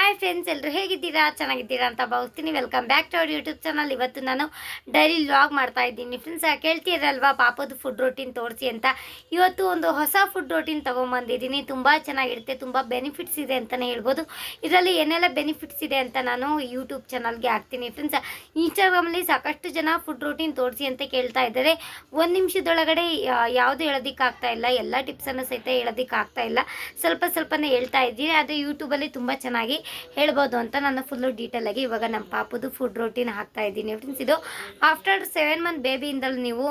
Hi friends, ಎಲ್ಲರೂ ಹೇಗಿದ್ದೀರಾ? ಚೆನ್ನಾಗಿದ್ದೀರಾ ಅಂತ ಭಾವಿಸ್ತೀನಿ. Welcome back to our YouTube channel. ಇವತ್ತು ನಾನು ಡೈಲಿ ವ್ಲಾಗ್ ಮಾಡ್ತಾ ಇದ್ದೀನಿ ಫ್ರೆಂಡ್ಸ್. ಕೇಳ್ತೀರಲ್ವಾ ಪಾಪದ ಫುಡ್ ರೋಟೀನ್ ತೋರಿಸಿ ಅಂತ. ಇವತ್ತು ಒಂದು ಹೊಸ ಫುಡ್ ರೋಟೀನ್ ತೊಗೊಂಬಂದಿದ್ದೀನಿ. ತುಂಬ ಚೆನ್ನಾಗಿರುತ್ತೆ, ತುಂಬ ಬೆನಿಫಿಟ್ಸ್ ಇದೆ ಅಂತಲೇ ಹೇಳ್ಬೋದು. ಇದರಲ್ಲಿ ಏನೆಲ್ಲ ಬೆನಿಫಿಟ್ಸ್ ಇದೆ ಅಂತ ನಾನು ಯೂಟ್ಯೂಬ್ ಚಾನಲ್ಗೆ ಹಾಕ್ತೀನಿ ಫ್ರೆಂಡ್ಸ್. ಇನ್ಸ್ಟಾಗ್ರಾಮಲ್ಲಿ ಸಾಕಷ್ಟು ಜನ ಫುಡ್ ರೋಟೀನ್ ತೋರಿಸಿ ಅಂತ ಕೇಳ್ತಾ ಇದ್ದಾರೆ. ಒಂದು ನಿಮಿಷದೊಳಗಡೆ ಯಾವುದು ಹೇಳೋದಕ್ಕಾಗ್ತಾ ಇಲ್ಲ, ಎಲ್ಲ ಟಿಪ್ಸನ್ನು ಸಹಿತ ಹೇಳೋದಕ್ಕಾಗ್ತಾ ಇಲ್ಲ. ಸ್ವಲ್ಪನೇ ಹೇಳ್ತಾ ಇದ್ದೀನಿ. ಆದರೆ ಯೂಟ್ಯೂಬಲ್ಲಿ ತುಂಬ ಚೆನ್ನಾಗಿ ಹೇಳ್ಬೋದು ಅಂತ ನಾನು ಫುಲ್ಲು ಡೀಟೇಲಾಗಿ ಇವಾಗ ನಮ್ಮ ಪಾಪದು ಫುಡ್ ರೋಟೀನ್ ಹಾಕ್ತಾ ಇದ್ದೀನಿ ಫ್ರೆಂಡ್ಸ್. ಇದು ಆಫ್ಟರ್ 7 ಮಂತ್ ಬೇಬಿಯಿಂದಲೂ ನೀವು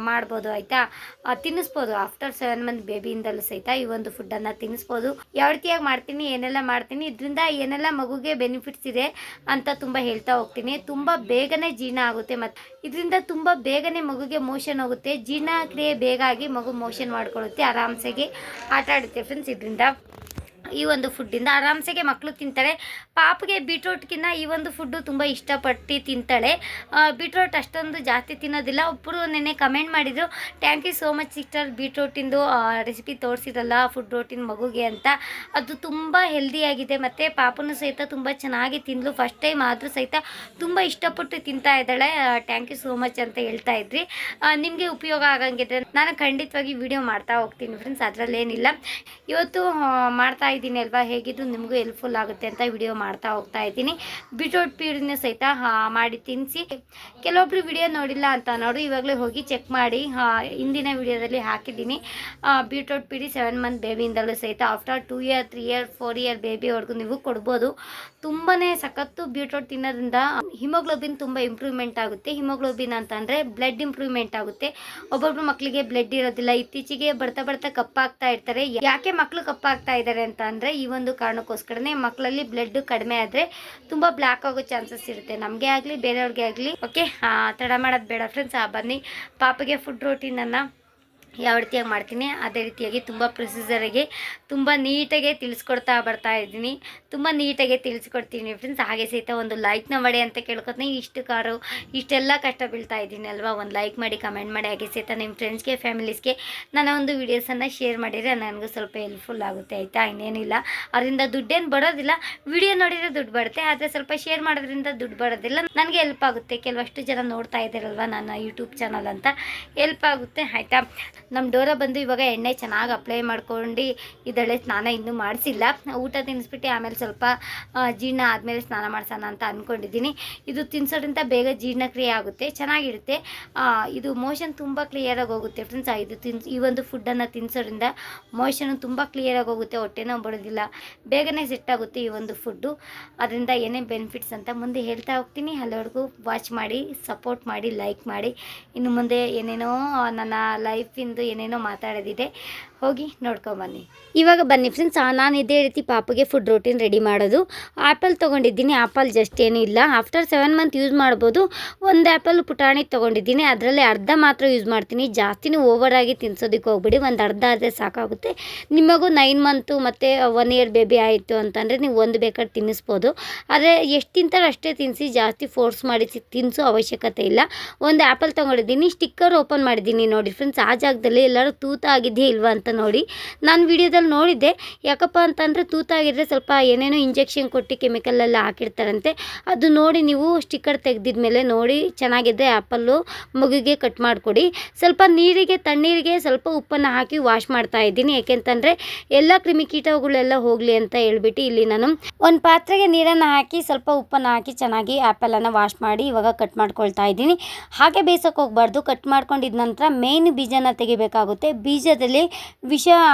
ಮಾಡ್ಬೋದು, ಆಯಿತಾ? ತಿನ್ನಿಸ್ಬೋದು. ಆಫ್ಟರ್ 7 ಮಂತ್ ಬೇಬಿಯಿಂದಲೂ ಸಹಿತ ಈ ಒಂದು ಫುಡ್ಡನ್ನು ತಿನ್ನಿಸ್ಬೋದು. ಯಾವ ರೀತಿಯಾಗಿ ಮಾಡ್ತೀನಿ, ಏನೆಲ್ಲ ಮಾಡ್ತೀನಿ, ಇದರಿಂದ ಏನೆಲ್ಲ ಮಗುಗೆ ಬೆನಿಫಿಟ್ಸ್ ಇದೆ ಅಂತ ತುಂಬ ಹೇಳ್ತಾ ಹೋಗ್ತೀನಿ. ತುಂಬ ಬೇಗನೆ ಜೀರ್ಣ ಆಗುತ್ತೆ ಮತ್ತು ಇದರಿಂದ ತುಂಬ ಬೇಗನೆ ಮಗುಗೆ ಮೋಷನ್ ಹೋಗುತ್ತೆ. ಜೀರ್ಣಕ್ರಿಯೆ ಬೇಗ ಆಗಿ ಮಗು ಮೋಷನ್ ಮಾಡ್ಕೊಳ್ಳುತ್ತೆ, ಆರಾಮ್ಸೆಗೆ ಆಟ ಆಡುತ್ತೆ ಫ್ರೆಂಡ್ಸ್. ಇದರಿಂದ ಈ ಒಂದು ಫುಡ್ಡಿಂದ ಆರಾಮ್ಸೆಗೆ ಮಕ್ಕಳು ತಿಂತಾಳೆ. ಪಾಪಗೆ ಬೀಟ್ರೋಟ್ಗಿನ್ನ ಈ ಒಂದು ಫುಡ್ಡು ತುಂಬ ಇಷ್ಟಪಟ್ಟು ತಿಂತಾಳೆ. ಬೀಟ್ರೋಟ್ ಅಷ್ಟೊಂದು ಜಾಸ್ತಿ ತಿನ್ನೋದಿಲ್ಲ. ಒಬ್ಬರು ನೆನ್ನೆ ಕಮೆಂಟ್ ಮಾಡಿದರು, thank you so much sister, ಬೀಟ್ರೋಟಿಂದು ರೆಸಿಪಿ ತೋರಿಸಿರಲ್ಲ ಫುಡ್ ರೋಟಿನ್ ಮಗುಗೆ ಅಂತ. ಅದು ತುಂಬ ಹೆಲ್ದಿಯಾಗಿದೆ ಮತ್ತು ಪಾಪನೂ ಸಹಿತ ತುಂಬ ಚೆನ್ನಾಗಿ ತಿಂದಳು. ಫಸ್ಟ್ ಟೈಮ್ ಆದರೂ ಸಹಿತ ತುಂಬ ಇಷ್ಟಪಟ್ಟು ತಿಂತಾ ಇದ್ದಾಳೆ. ಥ್ಯಾಂಕ್ ಯು ಸೋ ಮಚ್ ಅಂತ ಹೇಳ್ತಾ ಇದ್ರಿ. ನಿಮಗೆ ಉಪಯೋಗ ಆಗಂಗಿದ್ರೆ ನಾನು ಖಂಡಿತವಾಗಿ ವಿಡಿಯೋ ಮಾಡ್ತಾ ಹೋಗ್ತೀನಿ ಫ್ರೆಂಡ್ಸ್, ಅದರಲ್ಲೇನಿಲ್ಲ. ಇವತ್ತು ಮಾಡ್ತಾ ಇದ್ದೀನಿ ಅಲ್ವಾ, ಹೇಗಿದ್ದು ನಿಮಗೂ ಹೆಲ್ಪ್ಫುಲ್ ಆಗುತ್ತೆ ಅಂತ ವಿಡಿಯೋ ಮಾಡ್ತಾ ಹೋಗ್ತಾ ಇದ್ದೀನಿ. ಬೀಟ್ರೋಟ್ ಪೀಡಿನ ಸಹಿತ ಮಾಡಿ ತಿನ್ನಿಸಿ. ಕೆಲವೊಬ್ರು ವಿಡಿಯೋ ನೋಡಿಲ್ಲ ಅಂತ ನೋಡು, ಇವಾಗಲೇ ಹೋಗಿ ಚೆಕ್ ಮಾಡಿ. ಹಿಂದಿನ ವಿಡಿಯೋದಲ್ಲಿ ಹಾಕಿದ್ದೀನಿ. ಬೀಟ್ರೋಟ್ ಪೀಡಿ 7 ಮಂತ್ ಬೇಬಿಯಿಂದಲೂ ಸಹಿತ ಆಫ್ಟರ್ 2 ಇಯರ್ 3 ಇಯರ್ 4 ಇಯರ್ ಬೇಬಿವರೆಗೂ ನೀವು ಕೊಡ್ಬೋದು. ತುಂಬಾ ಸಖತ್ತು ಬೀಟ್ರೋಟ್ ತಿನ್ನೋದ್ರಿಂದ ಹಿಮೋಗ್ಲೋಬಿನ್ ತುಂಬ ಇಂಪ್ರೂವ್ಮೆಂಟ್ ಆಗುತ್ತೆ. ಹಿಮೋಗ್ಲೋಬಿನ್ ಅಂತಂದರೆ ಬ್ಲಡ್ ಇಂಪ್ರೂವ್ಮೆಂಟ್ ಆಗುತ್ತೆ. ಒಬ್ಬೊಬ್ರು ಮಕ್ಕಳಿಗೆ ಬ್ಲಡ್ ಇರೋದಿಲ್ಲ, ಇತ್ತೀಚೆಗೆ ಬರ್ತಾ ಕಪ್ಪಾಗ್ತಾ ಇರ್ತಾರೆ. ಯಾಕೆ ಮಕ್ಕಳು ಕಪ್ಪಾಗ್ತಾ ಇದ್ದಾರೆ ಅಂತ ಅಂದರೆ ಈ ಒಂದು ಕಾರಣಕ್ಕೋಸ್ಕರನೇ. ಮಕ್ಕಳಲ್ಲಿ ಬ್ಲಡ್ ಕಡಿಮೆ ಆದರೆ ತುಂಬ ಬ್ಲ್ಯಾಕ್ ಆಗೋ ಚಾನ್ಸಸ್ ಇರುತ್ತೆ, ನಮಗೆ ಆಗಲಿ ಬೇರೆಯವ್ರಿಗೆ ಆಗಲಿ. ಓಕೆ, ತಡ ಮಾಡೋದು ಬೇಡ ಫ್ರೆಂಡ್ಸ್. ಬನ್ನಿ ಪಾಪಗೆ ಫುಡ್ ರೋಟೀನನ್ನು ಯಾವ ರೀತಿಯಾಗಿ ಮಾಡ್ತೀನಿ ಅದೇ ರೀತಿಯಾಗಿ ತುಂಬ ಪ್ರೊಸೀಜರಿಗೆ ತುಂಬ ನೀಟಾಗಿ ತಿಳಿಸ್ಕೊಡ್ತಾ ಬರ್ತಾ ಇದ್ದೀನಿ. ತುಂಬ ನೀಟಾಗಿ ತಿಳಿಸ್ಕೊಡ್ತೀನಿ ಫ್ರೆಂಡ್ಸ್. ಹಾಗೆ ಸಹಿತ ಒಂದು ಲೈಕ್ನ ಮಾಡಿ ಅಂತ ಕೇಳ್ಕೊತೀನಿ. ಇಷ್ಟೆಲ್ಲ ಕಷ್ಟ ಬೀಳ್ತಾ ಇದ್ದೀನಿ ಅಲ್ವಾ, ಒಂದು ಲೈಕ್ ಮಾಡಿ, ಕಮೆಂಟ್ ಮಾಡಿ. ಹಾಗೆ ಸಹಿತ ನಿಮ್ಮ ಫ್ರೆಂಡ್ಸ್ಗೆ, ಫ್ಯಾಮಿಲೀಸ್ಗೆ ನನ್ನ ಒಂದು ವೀಡಿಯೋಸನ್ನು ಶೇರ್ ಮಾಡಿದರೆ ನನಗೂ ಸ್ವಲ್ಪ ಹೆಲ್ಪ್ಫುಲ್ ಆಗುತ್ತೆ, ಆಯಿತಾ? ಇನ್ನೇನಿಲ್ಲ, ಅದರಿಂದ ದುಡ್ಡೇನು ಬರೋದಿಲ್ಲ. ವಿಡಿಯೋ ನೋಡಿದರೆ ದುಡ್ಡು ಬರುತ್ತೆ, ಆದರೆ ಸ್ವಲ್ಪ ಶೇರ್ ಮಾಡೋದ್ರಿಂದ ದುಡ್ಡು ಬರೋದಿಲ್ಲ. ನನಗೆ ಹೆಲ್ಪ್ ಆಗುತ್ತೆ. ಕೆಲವಷ್ಟು ಜನ ನೋಡ್ತಾ ಇದ್ದಾರಲ್ವ ನನ್ನ ಯೂಟ್ಯೂಬ್ ಚಾನಲ್ ಅಂತ, ಹೆಲ್ಪ್ ಆಗುತ್ತೆ, ಆಯಿತಾ? ನಮ್ಮ ಡೋರ ಬಂದು ಇವಾಗ ಎಣ್ಣೆ ಚೆನ್ನಾಗಿ ಅಪ್ಲೈ ಮಾಡ್ಕೊಂಡು ಇದಳೆ. ಸ್ನಾನ ಇನ್ನೂ ಮಾಡಿಸಿಲ್ಲ. ಊಟ ತಿನ್ನಿಸ್ಬಿಟ್ಟು ಆಮೇಲೆ ಸ್ವಲ್ಪ ಜೀರ್ಣ ಆದಮೇಲೆ ಸ್ನಾನ ಮಾಡಿಸೋಣ ಅಂತ ಅಂದ್ಕೊಂಡಿದ್ದೀನಿ. ಇದು ತಿನ್ಸೋದ್ರಿಂದ ಬೇಗ ಜೀರ್ಣಕ್ರಿಯೆ ಆಗುತ್ತೆ, ಚೆನ್ನಾಗಿರುತ್ತೆ. ಇದು ಮೋಷನ್ ತುಂಬ ಕ್ಲಿಯರಾಗಿ ಹೋಗುತ್ತೆ ಫ್ರೆಂಡ್ಸ್. ಈ ಒಂದು ಫುಡ್ಡನ್ನು ತಿನ್ಸೋದ್ರಿಂದ ಮೋಷನು ತುಂಬ ಕ್ಲಿಯರಾಗಿ ಹೋಗುತ್ತೆ, ಹೊಟ್ಟೆನೂ ಬರೋದಿಲ್ಲ, ಬೇಗನೆ ಸೆಟ್ ಆಗುತ್ತೆ ಈ ಒಂದು ಫುಡ್ಡು. ಅದರಿಂದ ಏನೇ ಬೆನಿಫಿಟ್ಸ್ ಅಂತ ಮುಂದೆ ಹೇಳ್ತಾ ಹೋಗ್ತೀನಿ. ಅಲ್ಲಿವರೆಗೂ ವಾಚ್ ಮಾಡಿ, ಸಪೋರ್ಟ್ ಮಾಡಿ, ಲೈಕ್ ಮಾಡಿ. ಇನ್ನು ಮುಂದೆ ಏನೇನೋ ನನ್ನ ಲೈಫಿಂದು ಏನೇನೋ ಮಾತಾಡೋದಿದೆ, ಹೋಗಿ ನೋಡ್ಕೊಂಬನ್ನಿ. ಇವಾಗ ಬನ್ನಿ ಫ್ರೆಂಡ್ಸ್, ನಾನು ಇದೇ ರೀತಿ ಪಾಪಗೆ ಫುಡ್ ರೋಟೀನ್ ರೆಡಿ ಮಾಡೋದು. ಆ್ಯಪಲ್ ತೊಗೊಂಡಿದ್ದೀನಿ. ಆ್ಯಪಲ್ ಜಸ್ಟ್ ಏನೂ ಇಲ್ಲ, ಆಫ್ಟರ್ 7 ಮಂತ್ ಯೂಸ್ ಮಾಡ್ಬೋದು. ಒಂದು ಆ್ಯಪಲ್ ಪುಟಾಣಿ ತೊಗೊಂಡಿದ್ದೀನಿ, ಅದರಲ್ಲಿ ಅರ್ಧ ಮಾತ್ರ ಯೂಸ್ ಮಾಡ್ತೀನಿ. ಜಾಸ್ತಿನೂ ಓವರಾಗಿ ತಿನ್ಸೋದಕ್ಕೆ ಹೋಗ್ಬಿಡಿ, ಒಂದು ಅರ್ಧ ಸಾಕಾಗುತ್ತೆ. ನಿಮಗೂ 9 ಮಂತು ಮತ್ತು 1 ಇಯರ್ ಬೇಬಿ ಆಯಿತು ಅಂತಂದರೆ ನೀವು ಒಂದು ಬೇಕಾದ್ರೆ ತಿನ್ನಿಸ್ಬೋದು. ಆದರೆ ಎಷ್ಟು ತಿಂತಾರೆ ಅಷ್ಟೇ ತಿನ್ನಿಸಿ, ಜಾಸ್ತಿ ಫೋರ್ಸ್ ಮಾಡಿ ತಿನ್ನಿಸೋ ಅವಶ್ಯಕತೆ ಇಲ್ಲ. ಒಂದು ಆ್ಯಪಲ್ ತೊಗೊಂಡಿದ್ದೀನಿ, ಸ್ಟಿಕ್ಕರ್ ಓಪನ್ ಮಾಡಿದ್ದೀನಿ ನೋಡಿ ಫ್ರೆಂಡ್ಸ್. ಆ ಜಾಗದಲ್ಲಿ ಎಲ್ಲರೂ ತೂತ ಆಗಿದೆಯೇ ಇಲ್ವಾ ಅಂತ ನೋಡಿ. ನಾನು ವಿಡಿಯೋದಲ್ಲಿ ನೋಡಿದ್ದೆ. ಯಾಕಪ್ಪ ಅಂತಂದರೆ ತೂತಾಗಿದ್ದರೆ ಸ್ವಲ್ಪ ಏನೇನೋ ಇಂಜೆಕ್ಷನ್ ಕೊಟ್ಟು ಕೆಮಿಕಲೆಲ್ಲ ಹಾಕಿರ್ತಾರಂತೆ. ಅದು ನೋಡಿ ನೀವು ಸ್ಟಿಕ್ಕರ್ ತೆಗೆದಿದ್ಮೇಲೆ ನೋಡಿ ಚೆನ್ನಾಗಿದ್ದರೆ ಆ್ಯಪಲ್ಲು ಮಗುಗೆ ಕಟ್ ಮಾಡಿಕೊಡಿ. ಸ್ವಲ್ಪ ನೀರಿಗೆ, ತಣ್ಣೀರಿಗೆ ಸ್ವಲ್ಪ ಉಪ್ಪನ್ನು ಹಾಕಿ ವಾಶ್ ಮಾಡ್ತಾ ಇದ್ದೀನಿ. ಏಕೆಂತಂದರೆ ಎಲ್ಲ ಕ್ರಿಮಿಕೀಟಗಳೆಲ್ಲ ಹೋಗಲಿ ಅಂತ ಹೇಳ್ಬಿಟ್ಟು ಇಲ್ಲಿ ನಾನು ಒಂದು ಪಾತ್ರೆಗೆ ನೀರನ್ನು ಹಾಕಿ ಸ್ವಲ್ಪ ಉಪ್ಪನ್ನು ಹಾಕಿ ಚೆನ್ನಾಗಿ ಆ್ಯಪಲನ್ನು ವಾಶ್ ಮಾಡಿ ಇವಾಗ ಕಟ್ ಮಾಡ್ಕೊಳ್ತಾ ಇದ್ದೀನಿ. ಹಾಗೆ ಬೇಯಿಸೋಕೆ ಹೋಗಬಾರ್ದು. ಕಟ್ ಮಾಡ್ಕೊಂಡಿದ್ದ ನಂತರ ಮೇನ್ ಬೀಜನ ತೆಗಿಬೇಕಾಗುತ್ತೆ. ಬೀಜದಲ್ಲಿ ವಿಷ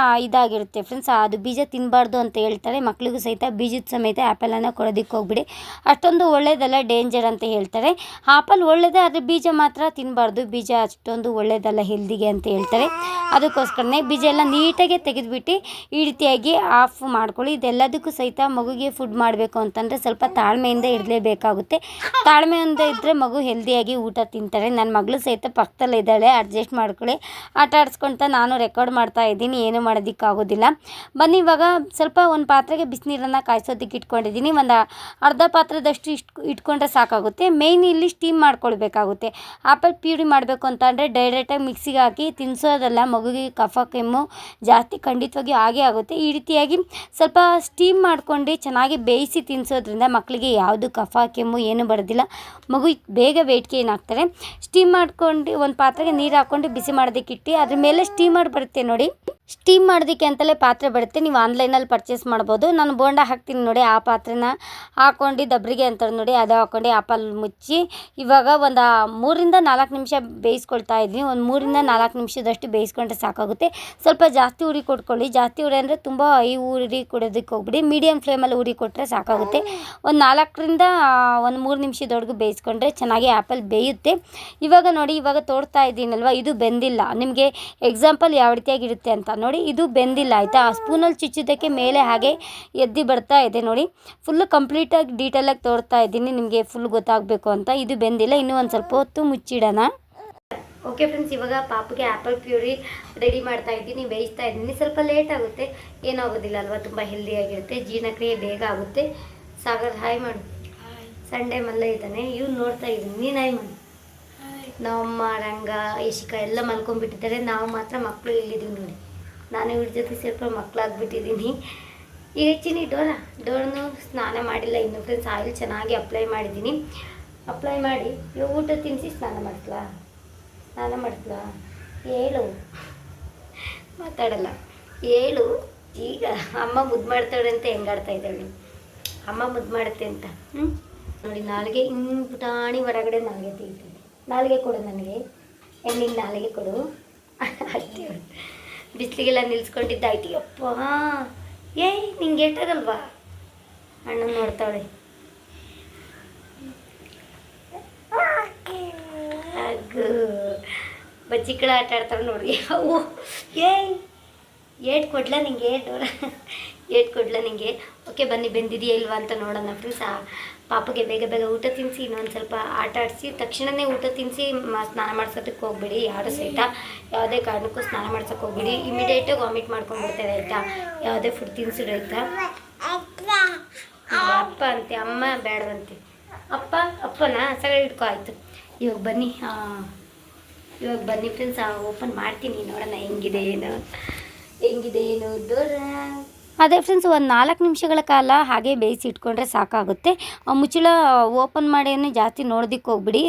ಇದಾಗಿರುತ್ತೆ ಫ್ರೆಂಡ್ಸ್, ಅದು ಬೀಜ ತಿನ್ನಬಾರ್ದು ಅಂತ ಹೇಳ್ತಾರೆ. ಮಕ್ಕಳಿಗೂ ಸಹಿತ ಬೀಜದ ಸಮೇತ ಆ್ಯಪಲನ್ನು ಕೊಡೋದಕ್ಕೆ ಹೋಗ್ಬಿಡಿ, ಅಷ್ಟೊಂದು ಒಳ್ಳೆಯದಲ್ಲ, ಡೇಂಜರ್ ಅಂತ ಹೇಳ್ತಾರೆ. ಆ್ಯಪಲ್ ಒಳ್ಳೆಯದೇ, ಆದರೆ ಬೀಜ ಮಾತ್ರ ತಿನ್ನಬಾರ್ದು. ಬೀಜ ಅಷ್ಟೊಂದು ಒಳ್ಳೆಯದಲ್ಲ ಹೆಲ್ದಿಗೆ ಅಂತ ಹೇಳ್ತಾರೆ. ಅದಕ್ಕೋಸ್ಕರನೇ ಬೀಜ ಎಲ್ಲ ನೀಟಾಗಿ ತೆಗೆದುಬಿಟ್ಟು ಈ ರೀತಿಯಾಗಿ ಆಫ್ ಮಾಡ್ಕೊಳ್ಳಿ. ಇದೆಲ್ಲದಕ್ಕೂ ಸಹಿತ ಮಗುಗೆ ಫುಡ್ ಮಾಡಬೇಕು ಅಂತಂದರೆ ಸ್ವಲ್ಪ ತಾಳ್ಮೆಯಿಂದ ಇರಲೇಬೇಕಾಗುತ್ತೆ. ತಾಳ್ಮೆಯಿಂದ ಇದ್ದರೆ ಮಗು ಹೆಲ್ದಿಯಾಗಿ ಊಟ ತಿಂತಾರೆ. ನನ್ನ ಮಗಳು ಸಹಿತ ಪಕ್ಕದಲ್ಲಿದ್ದಾಳೆ, ಅಡ್ಜಸ್ಟ್ ಮಾಡ್ಕೊಳ್ಳಿ. ಆಟ ಆಡಿಸ್ಕೊಳ್ತಾ ನಾನು ರೆಕಾರ್ಡ್ ಮಾಡ್ತಾ ಇದ್ದೀನಿ, ಏನು ಮಾಡೋದಕ್ಕಾಗೋದಿಲ್ಲ. ಬನ್ನಿ ಇವಾಗ ಸ್ವಲ್ಪ ಒಂದು ಪಾತ್ರೆಗೆ ಬಿಸಿನೀರನ್ನು ಕಾಯಿಸೋದಕ್ಕೆ ಇಟ್ಕೊಂಡಿದ್ದೀನಿ. ಒಂದು ಅರ್ಧ ಪಾತ್ರೆದಷ್ಟು ಇಟ್ಕೊಂಡ್ರೆ ಸಾಕಾಗುತ್ತೆ. ಮೇಯ್ನ್ ಇಲ್ಲಿ ಸ್ಟೀಮ್ ಮಾಡ್ಕೊಳ್ಬೇಕಾಗುತ್ತೆ. ಆ್ಯಪಲ್ ಪ್ಯೂರಿ ಮಾಡಬೇಕು ಅಂತ ಅಂದರೆ ಡೈರೆಕ್ಟಾಗಿ ಮಿಕ್ಸಿಗೆ ಹಾಕಿ ತಿನ್ನಿಸೋದಲ್ಲ, ಮಗುವಿಗೆ ಕಫ ಕೆಮ್ಮು ಜಾಸ್ತಿ ಖಂಡಿತವಾಗಿ ಆಗೇ ಆಗುತ್ತೆ. ಈ ರೀತಿಯಾಗಿ ಸ್ವಲ್ಪ ಸ್ಟೀಮ್ ಮಾಡ್ಕೊಂಡು ಚೆನ್ನಾಗಿ ಬೇಯಿಸಿ ತಿನ್ನಿಸೋದ್ರಿಂದ ಮಕ್ಕಳಿಗೆ ಯಾವುದು ಕಫ ಕೆಮ್ಮು ಏನು ಬರೋದಿಲ್ಲ, ಮಗು ಬೇಗ ವೇಟ್ ಗೇನ್ ಆಗ್ತಾರೆ. ಸ್ಟೀಮ್ ಮಾಡ್ಕೊಂಡು ಒಂದು ಪಾತ್ರೆಗೆ ನೀರು ಹಾಕ್ಕೊಂಡು ಬಿಸಿ ಮಾಡೋದಕ್ಕೆ ಇಟ್ಟು ಅದ್ರ ಮೇಲೆ ಸ್ಟೀಮರ್ ಬರುತ್ತೆ ನೋಡಿ. ಸ್ಟೀಮ್ ಮಾಡೋದಕ್ಕೆ ಅಂತಲೇ ಪಾತ್ರೆ ಬರುತ್ತೆ, ನೀವು ಆನ್ಲೈನಲ್ಲಿ ಪರ್ಚೇಸ್ ಮಾಡ್ಬೋದು. ನಾನು ಬೋಂಡ ಹಾಕ್ತೀನಿ ನೋಡಿ, ಆ ಪಾತ್ರೆನ ಹಾಕ್ಕೊಂಡು ದಬ್ರಿಗೆ ಅಂತಾರೆ ನೋಡಿ, ಅದು ಹಾಕ್ಕೊಂಡು ಆಪಲ್ ಮುಚ್ಚಿ ಇವಾಗ ಒಂದು 3-4 ನಿಮಿಷ ಬೇಯಿಸ್ಕೊಳ್ತಾ ಇದ್ದೀನಿ. ಒಂದು 3-4 ನಿಮಿಷದಷ್ಟು ಬೇಯಿಸ್ಕೊಂಡ್ರೆ ಸಾಕಾಗುತ್ತೆ. ಸ್ವಲ್ಪ ಜಾಸ್ತಿ ಉರಿ ಕೊಟ್ಕೊಳ್ಳಿ. ಜಾಸ್ತಿ ಉರಿ ಅಂದರೆ ತುಂಬ ಈ ಉರಿ ಕೊಡೋದಕ್ಕೆ ಹೋಗ್ಬಿಡಿ, ಮೀಡಿಯಮ್ ಫ್ಲೇಮಲ್ಲಿ ಉರಿ ಕೊಟ್ಟರೆ ಸಾಕಾಗುತ್ತೆ. ಒಂದು 3 ನಿಮಿಷದವರೆಗೂ ಬೇಯಿಸ್ಕೊಂಡ್ರೆ ಚೆನ್ನಾಗಿ ಆ್ಯಪಲ್ ಬೇಯುತ್ತೆ. ಇವಾಗ ನೋಡಿ, ಇವಾಗ ತೋರಿಸ್ತಾ ಇದ್ದೀನಲ್ವ, ಇದು ಬೆಂದಿಲ್ಲ. ನಿಮಗೆ ಎಕ್ಸಾಂಪಲ್ ಯಾವ ರೀತಿಯಾಗಿರುತ್ತೆ ಅಂತ ನೋಡಿ. ಇದು ಬೆಂದಿಲ್ಲ ಆಯಿತಾ, ಸ್ಪೂನಲ್ಲಿ ಚುಚ್ಚಿದ್ದಕ್ಕೆ ಮೇಲೆ ಹಾಗೆ ಎದ್ದು ಬರ್ತಾ ಇದೆ ನೋಡಿ. ಫುಲ್ಲು ಕಂಪ್ಲೀಟಾಗಿ ಡೀಟೇಲಾಗಿ ತೋರಿಸ್ತಾ ಇದ್ದೀನಿ ನಿಮಗೆ ಫುಲ್ ಗೊತ್ತಾಗಬೇಕು ಅಂತ. ಇದು ಬೆಂದಿಲ್ಲ, ಇನ್ನೂ ಒಂದು ಸ್ವಲ್ಪ ಹೊತ್ತು ಮುಚ್ಚಿಡೋಣ. ಓಕೆ ಫ್ರೆಂಡ್ಸ್, ಇವಾಗ ಪಾಪುಗೆ ಆ್ಯಪಲ್ ಪ್ಯೂರಿ ರೆಡಿ ಮಾಡ್ತಾ ಇದ್ದೀನಿ, ಬೇಯಿಸ್ತಾ ಇದ್ದೀನಿ. ಸ್ವಲ್ಪ ಲೇಟ್ ಆಗುತ್ತೆ, ಏನಾಗೋದಿಲ್ಲ ಅಲ್ವಾ, ತುಂಬ ಹೆಲ್ದಿಯಾಗಿರುತ್ತೆ, ಜೀರ್ಣಕ್ರಿಯೆ ಬೇಗ ಆಗುತ್ತೆ. ಸಾಗರ್ ಹಾಯ್ ಮಾಡು. ಸಂಡೇ ಮಲ್ಲ ಇದ್ದಾನೆ, ಇವ್ನು ನೋಡ್ತಾ ಇದ್ದೀನಿ. ನೀನು ಹಾಯ್ ಮಾಡು. ನಮ್ಮಮ್ಮ ರಂಗ ಯಶಿಕಾ ಎಲ್ಲ ಮಲ್ಕೊಂಡ್ಬಿಟ್ಟಿದ್ದಾರೆ, ನಾವು ಮಾತ್ರ ಮಕ್ಕಳು ಇಲ್ಲಿದ್ದೀವಿ ನೋಡಿ. ನಾನು ಇವ್ರ ಜೊತೆ ಸೇರ್ಕೊಂಡು ಮಕ್ಕಳಾಗ್ಬಿಟ್ಟಿದ್ದೀನಿ. ಈಗ ಹೆಚ್ಚಿನ ಡೋರ್ನು ಸ್ನಾನ ಮಾಡಿಲ್ಲ ಇನ್ನು ಫ್ರೆಂಡ್ಸ್. ಆಯಿಲ್ ಚೆನ್ನಾಗಿ ಅಪ್ಲೈ ಮಾಡಿದ್ದೀನಿ. ಅಪ್ಲೈ ಮಾಡಿ ಇವಾಗ ಊಟ ತಿನ್ನಿಸಿ ಸ್ನಾನ ಮಾಡ್ತಲಾ ಹೇಳು, ಮಾತಾಡಲ್ಲ, ಹೇಳು. ಈಗ ಅಮ್ಮ ಮುದ್ದು ಮಾಡ್ತಾಳೆ ಅಂತ ಹೆಂಗಾಡ್ತಾ ಇದ್ದಾಳೆ, ಅಮ್ಮ ಮುದ್ದು ಮಾಡುತ್ತೆ ಅಂತ. ನೋಡಿ, ನಾಲಿಗೆ ಹಿಂಗೆ ಪುಟಾಣಿ ಹೊರಗಡೆ ನಾಲಿಗೆ ತೆಗಿತೀನಿ. ನಾಲಿಗೆ ಕೊಡು ನನಗೆ, ಹೆಣ್ಣಿನ ನಾಲಿಗೆ ಕೊಡು. ಅಷ್ಟೇ, ಬಿಸಿಲಿಗೆಲ್ಲ ನಿಲ್ಸ್ಕೊಂಡಿದ್ದಾಯ್ತು. ಅಪ್ಪ ನಿಂಗೆ ಏಟಾಗಲ್ವಾ? ಅಣ್ಣನ ನೋಡ್ತಾಳೆ. ಬಜ್ಜಿಗಳ ಆಟ ಆಡ್ತಾಳೆ ನೋಡಿ. ಅವು ಏಟ್ ಕೊಡ್ಲ ನಿಂಗೆ, ಏಟ್ ಕೊಡ್ಲ ನಿಂಗೆ. ಓಕೆ ಬನ್ನಿ, ಬೆಂದಿದೆಯಾ ಇಲ್ವಾ ಅಂತ ನೋಡೋಣ ಫ್ರೆಂಡ್ಸ್. ಪಾಪಗೆ ಬೇಗ ಬೇಗ ಊಟ ತಿನ್ನಿಸಿ, ಇನ್ನೊಂದು ಸ್ವಲ್ಪ ಆಟ ಆಡಿಸಿ ತಕ್ಷಣವೇ ಊಟ ತಿನ್ನಿಸಿ ಸ್ನಾನ ಮಾಡ್ಸೋದಕ್ಕೆ ಹೋಗ್ಬೇಡಿ. ಯಾರು ಸಹಿತ ಯಾವುದೇ ಕಾರಣಕ್ಕೂ ಸ್ನಾನ ಮಾಡ್ಸೋಕ್ಕೆ ಹೋಗ್ಬೇಡಿ. ಇಮಿಡಿಯೇಟಾಗಿ ವಾಮಿಟ್ ಮಾಡ್ಕೊಂಡ್ಬಿಡ್ತಾರೆ ಆಯಿತಾ, ಯಾವುದೇ ಫುಡ್ ತಿನ್ನಿಸಿಡು ಆಯಿತಾ. ಅಪ್ಪ ಅಂತೆ, ಅಮ್ಮ ಬೇಡವಂತೆ. ಅಪ್ಪನ ಸಗಡೆ ಹಿಡ್ಕೊ. ಆಯಿತು, ಇವಾಗ ಬನ್ನಿ ಫ್ರೆಂಡ್ಸ್, ಓಪನ್ ಮಾಡ್ತೀನಿ, ನೋಡೋಣ ಹೆಂಗಿದೆ ಏನು ಡೋರ. ಅದೇ ಫ್ರೆಂಡ್ಸ್, ಒಂದು 4 ನಿಮಿಷಗಳ ಕಾಲ ಹಾಗೆ ಬೇಯಿಸಿ ಇಟ್ಕೊಂಡ್ರೆ ಸಾಕಾಗುತ್ತೆ. ಮುಚ್ಚಳ ಓಪನ್ ಮಾಡಿ ಜಾಸ್ತಿ ನೋಡೋದಕ್ಕೆ ಹೋಗ್ಬಿಡಿ,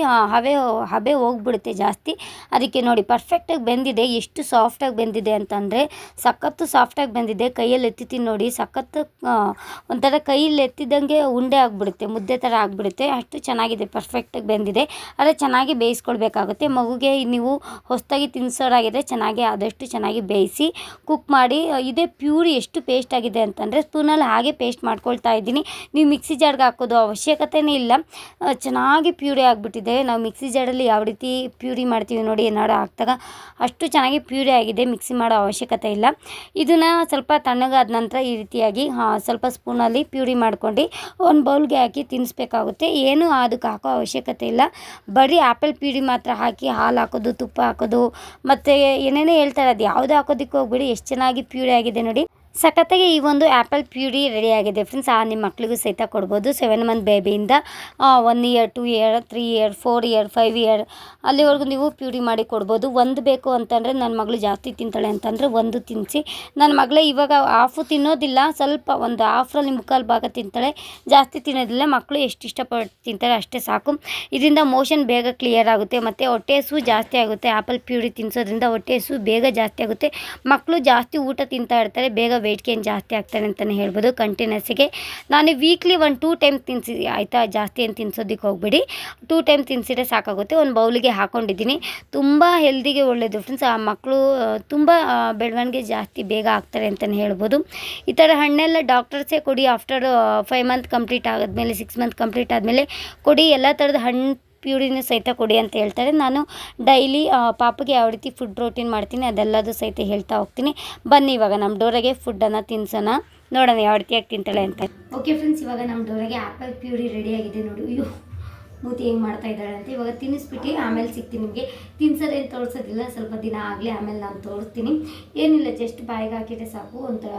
ಹಬೆ ಹೋಗ್ಬಿಡುತ್ತೆ ಜಾಸ್ತಿ. ಅದಕ್ಕೆ ನೋಡಿ ಪರ್ಫೆಕ್ಟಾಗಿ ಬೆಂದಿದೆ. ಎಷ್ಟು ಸಾಫ್ಟಾಗಿ ಬೆಂದಿದೆ ಅಂತಂದರೆ ಸಖತ್ತು ಸಾಫ್ಟಾಗಿ ಬೆಂದಿದೆ. ಕೈಯಲ್ಲಿ ಎತ್ತಿತೀನಿ ನೋಡಿ, ಸಖತ್ತು ಒಂಥರ ಕೈಯಲ್ಲಿ ಎತ್ತಿದಂಗೆ ಉಂಡೆ ಆಗಿಬಿಡುತ್ತೆ, ಮುದ್ದೆ ಥರ ಆಗಿಬಿಡುತ್ತೆ. ಅಷ್ಟು ಚೆನ್ನಾಗಿದೆ, ಪರ್ಫೆಕ್ಟಾಗಿ ಬೆಂದಿದೆ. ಆದರೆ ಚೆನ್ನಾಗಿ ಬೇಯಿಸ್ಕೊಳ್ಬೇಕಾಗುತ್ತೆ. ಮಗುಗೆ ನೀವು ಹೊಸದಾಗಿ ತಿನ್ನಿಸೋರಾಗಿದ್ದರೆ ಚೆನ್ನಾಗಿ ಆದಷ್ಟು ಚೆನ್ನಾಗಿ ಬೇಯಿಸಿ ಕುಕ್ ಮಾಡಿ. ಇದೇ ಪ್ಯೂರಿ ಎಷ್ಟು ಪೇಸ್ಟ್ ಆಗಿದೆ ಅಂತಂದರೆ ಸ್ಪೂನಲ್ಲಿ ಹಾಗೆ ಪೇಸ್ಟ್ ಮಾಡ್ಕೊಳ್ತಾ ಇದ್ದೀನಿ. ನೀವು ಮಿಕ್ಸಿ ಜಾರ್ಗೆ ಹಾಕೋದು ಅವಶ್ಯಕತೆಯೇ ಇಲ್ಲ, ಚೆನ್ನಾಗಿ ಪ್ಯೂರಿ ಆಗಿಬಿಟ್ಟಿದೆ. ನಾವು ಮಿಕ್ಸಿ ಜಾರಲ್ಲಿ ಯಾವ ರೀತಿ ಪ್ಯೂರಿ ಮಾಡ್ತೀವಿ ನೋಡಿ, ಏನಾರು ಹಾಕಿದಾಗ ಅಷ್ಟು ಚೆನ್ನಾಗಿ ಪ್ಯೂರಿ ಆಗಿದೆ, ಮಿಕ್ಸಿ ಮಾಡೋ ಅವಶ್ಯಕತೆ ಇಲ್ಲ. ಇದನ್ನು ಸ್ವಲ್ಪ ತಣ್ಣಗಾದ ನಂತರ ಈ ರೀತಿಯಾಗಿ ಸ್ವಲ್ಪ ಸ್ಪೂನಲ್ಲಿ ಪ್ಯೂರಿ ಮಾಡ್ಕೊಂಡು ಒಂದು ಬೌಲ್ಗೆ ಹಾಕಿ ತಿನ್ನಿಸ್ಬೇಕಾಗುತ್ತೆ. ಏನು ಅದಕ್ಕೆ ಹಾಕೋ ಅವಶ್ಯಕತೆ ಇಲ್ಲ, ಬರೀ ಆ್ಯಪಲ್ ಪ್ಯೂರಿ ಮಾತ್ರ ಹಾಕಿ ಹಾಲು ಹಾಕೋದು, ತುಪ್ಪ ಹಾಕೋದು, ಮತ್ತು ಏನೇನೋ ಹೇಳ್ತಾರೆ, ಅದು ಯಾವುದು ಹಾಕೋದಕ್ಕೆ ಹೋಗ್ಬಿಡಿ. ಎಷ್ಟು ಚೆನ್ನಾಗಿ ಪ್ಯೂರಿ ಆಗಿದೆ ನೋಡಿ, ಸಖತ್ತಾಗಿ ಈ ಒಂದು ಆ್ಯಪಲ್ ಪ್ಯೂರಿ ರೆಡಿಯಾಗಿದೆ ಫ್ರೆಂಡ್ಸ್. ನಿಮ್ಮ ಮಕ್ಕಳಿಗೂ ಸಹಿತ ಕೊಡ್ಬೋದು. 7 ಮಂತ್ ಬೇಬಿಯಿಂದ 1 year 2 year 3 year 4 year 5 year ಅಲ್ಲಿವರೆಗೂ ನೀವು ಪ್ಯೂರಿ ಮಾಡಿ ಕೊಡ್ಬೋದು. ಒಂದು ಬೇಕು ಅಂತಂದರೆ, ನನ್ನ ಮಗಳು ಜಾಸ್ತಿ ತಿಂತಾಳೆ ಅಂತಂದರೆ ಒಂದು ತಿನ್ನಿಸಿ. ನನ್ನ ಮಗಳೇ ಇವಾಗ ಹಾಫು ತಿನ್ನೋದಿಲ್ಲ, ಸ್ವಲ್ಪ ಒಂದು ಹಾಫ್ರಲ್ಲಿ 3/4 ಭಾಗ ತಿಂತಾಳೆ, ಜಾಸ್ತಿ ತಿನ್ನೋದಿಲ್ಲ. ಮಕ್ಕಳು ಎಷ್ಟು ಇಷ್ಟಪಟ್ಟು ತಿಂತಾರೆ ಅಷ್ಟೇ ಸಾಕು. ಇದರಿಂದ ಮೋಷನ್ ಬೇಗ ಕ್ಲಿಯರ್ ಆಗುತ್ತೆ, ಮತ್ತು ಹೊಟ್ಟೆ ಹಸು ಜಾಸ್ತಿ ಆಗುತ್ತೆ. ಆ್ಯಪಲ್ ಪ್ಯೂರಿ ತಿನ್ನಿಸೋದ್ರಿಂದ ಹೊಟ್ಟೆ ಹಸು ಬೇಗ ಜಾಸ್ತಿ ಆಗುತ್ತೆ. ಮಕ್ಕಳು ಜಾಸ್ತಿ ಊಟ ತಿಂತಾ ಇರ್ತಾರೆ, ಬೇಗ ವೇಟ್ ಗೇನ್ ಜಾಸ್ತಿ ಆಗ್ತಾರೆ ಅಂತಲೇ ಹೇಳ್ಬೋದು. ಕಂಟಿನ್ಯೂಸ್ಗೆ ನಾನು ವೀಕ್ಲಿ 1-2 ಟೈಮ್ ತಿನ್ನಿಸಿ ಆಯಿತಾ, ಜಾಸ್ತಿ ಏನು ತಿನ್ನಿಸೋದಕ್ಕೆ ಹೋಗ್ಬೇಡಿ. 2 ಟೈಮ್ ತಿನ್ನಿಸಿದ್ರೆ ಸಾಕಾಗುತ್ತೆ. ಒಂದು ಬೌಲಿಗೆ ಹಾಕ್ಕೊಂಡಿದ್ದೀನಿ. ತುಂಬ ಹೆಲ್ದಿಗೆ ಒಳ್ಳೆಯದು ಫ್ರೆಂಡ್ಸ್. ಆ ಮಕ್ಕಳು ತುಂಬ ಬೆಳವಣಿಗೆ ಜಾಸ್ತಿ ಬೇಗ ಆಗ್ತಾರೆ ಅಂತಲೇ ಹೇಳ್ಬೋದು. ಈ ಥರ ಹಣ್ಣೆಲ್ಲ ಡಾಕ್ಟರ್ಸೇ ಕೊಡಿ, ಆಫ್ಟರ್ 5 ಮಂತ್ ಕಂಪ್ಲೀಟ್ ಆದಮೇಲೆ 6 ಮಂತ್ ಕಂಪ್ಲೀಟ್ ಆದಮೇಲೆ ಕೊಡಿ, ಎಲ್ಲ ಥರದ ಹಣ್ಣು ಪ್ಯೂರಿನೂ ಸಹಿತ ಕೊಡಿ ಅಂತ ಹೇಳ್ತಾರೆ. ನಾನು ಡೈಲಿ ಪಾಪಗೆ ಯಾವ ರೀತಿ ಫುಡ್ ರೋಟೀನ್ ಮಾಡ್ತೀನಿ ಅದೆಲ್ಲದು ಸಹಿತ ಹೇಳ್ತಾ ಹೋಗ್ತೀನಿ. ಬನ್ನಿ ಇವಾಗ ನಮ್ಮ ಡೋರಾಗೆ ಫುಡ್ಡನ್ನು ತಿನ್ಸೋಣ, ನೋಡೋಣ ಯಾವ ರೀತಿಯಾಗಿ ತಿಂತಾಳೆ ಅಂತ. ಓಕೆ ಫ್ರೆಂಡ್ಸ್, ಇವಾಗ ನಮ್ಮ ಡೋರಾಗೆ ಆ್ಯಪಲ್ ಪ್ಯೂರಿ ರೆಡಿಯಾಗಿದೆ ನೋಡಿ. ಅಯ್ಯೋ ಮೂತಿ ಹೆಂಗೆ ಮಾಡ್ತಾ ಇದ್ದಾಳೆ ಅಂತ. ಇವಾಗ ತಿನ್ನಿಸ್ಬಿಟ್ಟು ಆಮೇಲೆ ಸಿಗ್ತೀನಿ ನಿಮಗೆ. ತಿನ್ಸೋದೇನು ತೋರಿಸೋದಿಲ್ಲ, ಸ್ವಲ್ಪ ದಿನ ಆಗಲಿ ಆಮೇಲೆ ನಾನು ತೋರಿಸ್ತೀನಿ. ಏನಿಲ್ಲ, ಜಸ್ಟ್ ಬಾಯಿಗೆ ಹಾಕಿದ್ರೆ ಸಾಕು. ಒಂಥರ